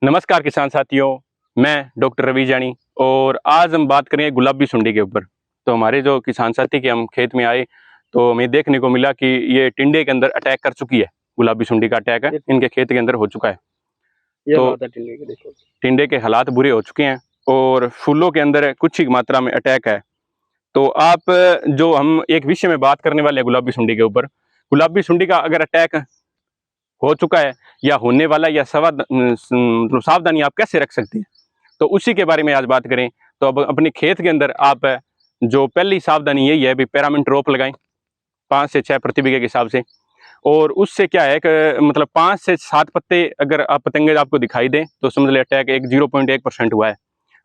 नमस्कार किसान साथियों, मैं डॉक्टर रवि जानी और आज हम बात करेंगे गुलाबी सुंडी के ऊपर। तो हमारे जो किसान साथी के हम खेत में आए तो हमें देखने को मिला कि ये टिंडे के अंदर अटैक कर चुकी है। गुलाबी सुंडी का अटैक है इनके खेत के अंदर हो चुका है। तो टिंडे के देखो, टिंडे के हालात बुरे हो चुके हैं और फूलों के अंदर कुछ ही मात्रा में अटैक है। तो आप जो हम एक विषय में बात करने वाले हैं गुलाबी सुंडी के ऊपर, गुलाबी सुंडी का अगर अटैक हो चुका है या होने वाला या मतलब सावधानी आप कैसे रख सकते हैं, तो उसी के बारे में आज बात करें। तो अब अपने खेत के अंदर आप जो पहली सावधानी यही है भी पेरामिंट रोप लगाएं 5 से 6 प्रति बीघे के हिसाब से। और उससे क्या है कि मतलब 5 से 7 पत्ते अगर आप पतंगे आपको दिखाई दें तो समझ लो अटैक 0.1% हुआ है,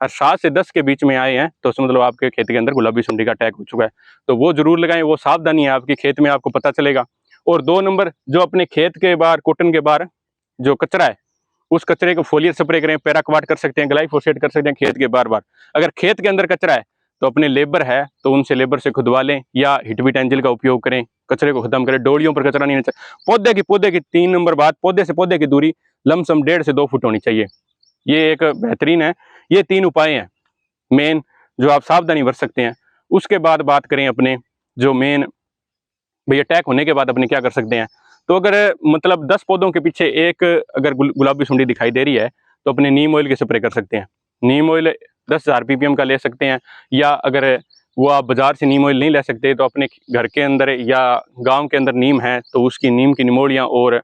और 7 से 10 के बीच में आए हैं तो समझ लो आपके खेत के अंदर गुलाबी सुंडी का अटैक हो चुका है। तो वो जरूर लगाएं, वो सावधानी है आपके खेत में, आपको पता चलेगा। और 2 नंबर, जो अपने खेत के बाहर कॉटन के बाहर जो कचरा है उस कचरे को फोलियर स्प्रे करें, पैराक्वाट कर सकते हैं, ग्लाइफोसेट कर सकते हैं खेत के बार बार। अगर खेत के अंदर कचरा है तो अपने लेबर है तो उनसे लेबर से खुदवा लें या हिटविट एंजल का उपयोग करें, कचरे को खत्म करें। डोलियों पर कचरा नहीं रहना चाहिए। पौधे की 3 नंबर बात, पौधे से पौधे की दूरी लमसम 1.5 से 2 फुट होनी चाहिए। ये एक बेहतरीन है। ये 3 उपाय हैं मेन जो आप सावधानी बरत सकते हैं। उसके बाद बात करें अपने जो मेन भाई अटैक होने के बाद अपने क्या कर सकते हैं। तो अगर मतलब 10 पौधों के पीछे एक अगर गुलाबी सुंडी दिखाई दे रही है तो अपने नीम ऑयल के स्प्रे कर सकते हैं। नीम ऑयल 10,000 ppm का ले सकते हैं, या अगर वो आप बाजार से नीम ऑयल नहीं ले सकते तो अपने घर के अंदर या गांव के अंदर नीम है तो उसकी नीम की निमोड़ियाँ और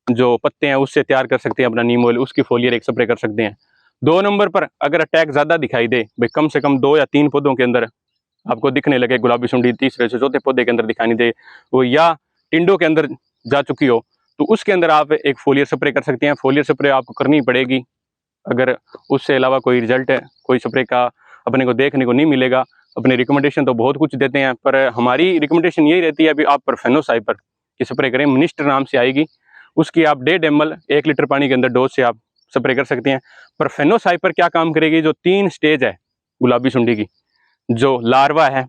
जो पत्ते हैं उससे तैयार कर सकते हैं अपना नीम ऑयल, उसकी फोलियर एक स्प्रे कर सकते हैं। 2 नंबर पर अगर अटैक ज़्यादा दिखाई दे, भाई कम से कम 2 या 3 पौधों के अंदर आपको दिखने लगे गुलाबी सुंडी, तीसरे से चौथे पौधे के अंदर दिखाई नहीं दे वो, या टिंडों के अंदर जा चुकी हो, तो उसके अंदर आप एक फोलियर स्प्रे कर सकते हैं। फोलियर स्प्रे आपको करनी पड़ेगी, अगर उससे अलावा कोई रिजल्ट है कोई स्प्रे का अपने को देखने को नहीं मिलेगा। अपने रिकमेंडेशन तो बहुत कुछ देते हैं पर हमारी रिकमेंडेशन यही रहती है अभी आप परफेनोसाइपर की स्प्रे करें, मिनिस्टर नाम से आएगी, उसकी आप 1.5 ml 1 लीटर पानी के अंदर डोज से आप स्प्रे कर सकते हैं। परफेनोसाइपर क्या काम करेगी, जो 3 स्टेज है गुलाबी सुंडी की, जो लार्वा है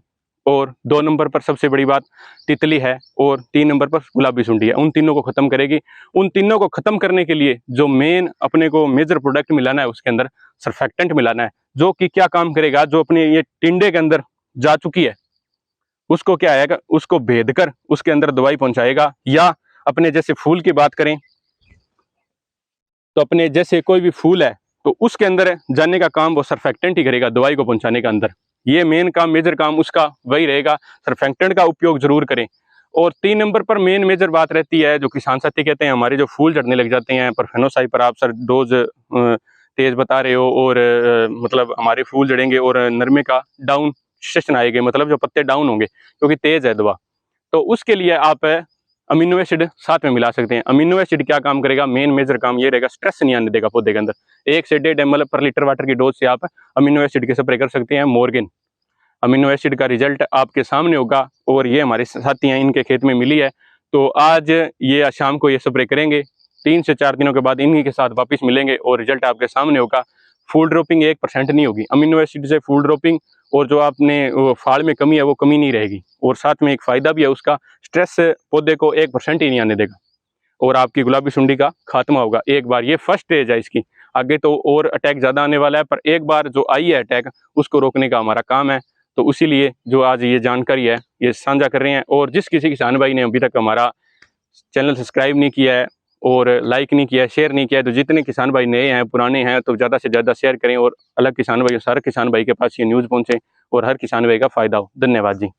और 2 नंबर पर सबसे बड़ी बात तितली है और 3 नंबर पर गुलाबी सुंडी है, उन तीनों को खत्म करेगी। उन तीनों को खत्म करने के लिए जो मेन अपने को मेजर प्रोडक्ट मिलाना है उसके अंदर सरफेक्टेंट मिलाना है, जो कि क्या काम करेगा, जो अपने ये टिंडे के अंदर जा चुकी है उसको क्या आएगा, उसको भेद कर उसके अंदर दवाई पहुंचाएगा। या अपने जैसे फूल की बात करें तो अपने जैसे कोई भी फूल है तो उसके अंदर जाने का काम वो सरफेक्टेंट ही करेगा दवाई को पहुंचाने का अंदर। ये मेन काम मेजर काम उसका वही रहेगा, सरफेक्टेंट का उपयोग जरूर करें। और 3 नंबर पर मेन मेजर बात रहती है जो किसान साथी कहते हैं हमारे जो फूल झड़ने लग जाते हैं, परफेनोसाइपर आप सर डोज तेज बता रहे हो और मतलब हमारे फूल झड़ेंगे और नरमे का डाउन सेशन आएंगे, मतलब जो पत्ते डाउन होंगे क्योंकि तेज है दवा। तो उसके लिए आप अमीनो एसिड साथ में मिला सकते हैं। अमीनो एसिड क्या काम करेगा, मेन मेजर काम ये रहेगा, स्ट्रेस नहीं आने देगा पौधे के अंदर। 1 से 1.5 ml पर लीटर वाटर की डोज से आप अमीनो एसिड के स्प्रे कर सकते हैं। मॉर्गन अमीनो एसिड का रिजल्ट आपके सामने होगा और ये हमारे साथी हैं इनके खेत में मिली है। तो आज ये शाम को ये स्प्रे करेंगे, 3 से 4 दिनों के बाद इन्हीं के साथ वापस मिलेंगे और रिजल्ट आपके सामने होगा। फूल ड्रॉपिंग 1% नहीं होगी, अमीनो एसिड से फूल ड्रॉपिंग और जो आपने फाड़ में कमी है वो कमी नहीं रहेगी। और साथ में एक फायदा भी है उसका, स्ट्रेस पौधे को 1% ही नहीं आने देगा और आपकी गुलाबी सुंडी का खात्मा होगा एक बार। ये फर्स्ट स्टेज है इसकी, आगे तो और अटैक ज्यादा आने वाला है, पर एक बार जो आई है अटैक उसको रोकने का हमारा काम है। तो इसीलिए जो आज ये जानकारी है ये साझा कर रहे हैं। और जिस किसी किसान भाई ने अभी तक हमारा चैनल सब्सक्राइब नहीं किया है और लाइक नहीं किया है, शेयर नहीं किया है, तो जितने किसान भाई नए हैं पुराने हैं तो ज़्यादा से ज़्यादा शेयर करें और अलग किसान भाई हर किसान भाई के पास ये न्यूज़ पहुँचे और हर किसान भाई का फायदा हो। धन्यवाद जी।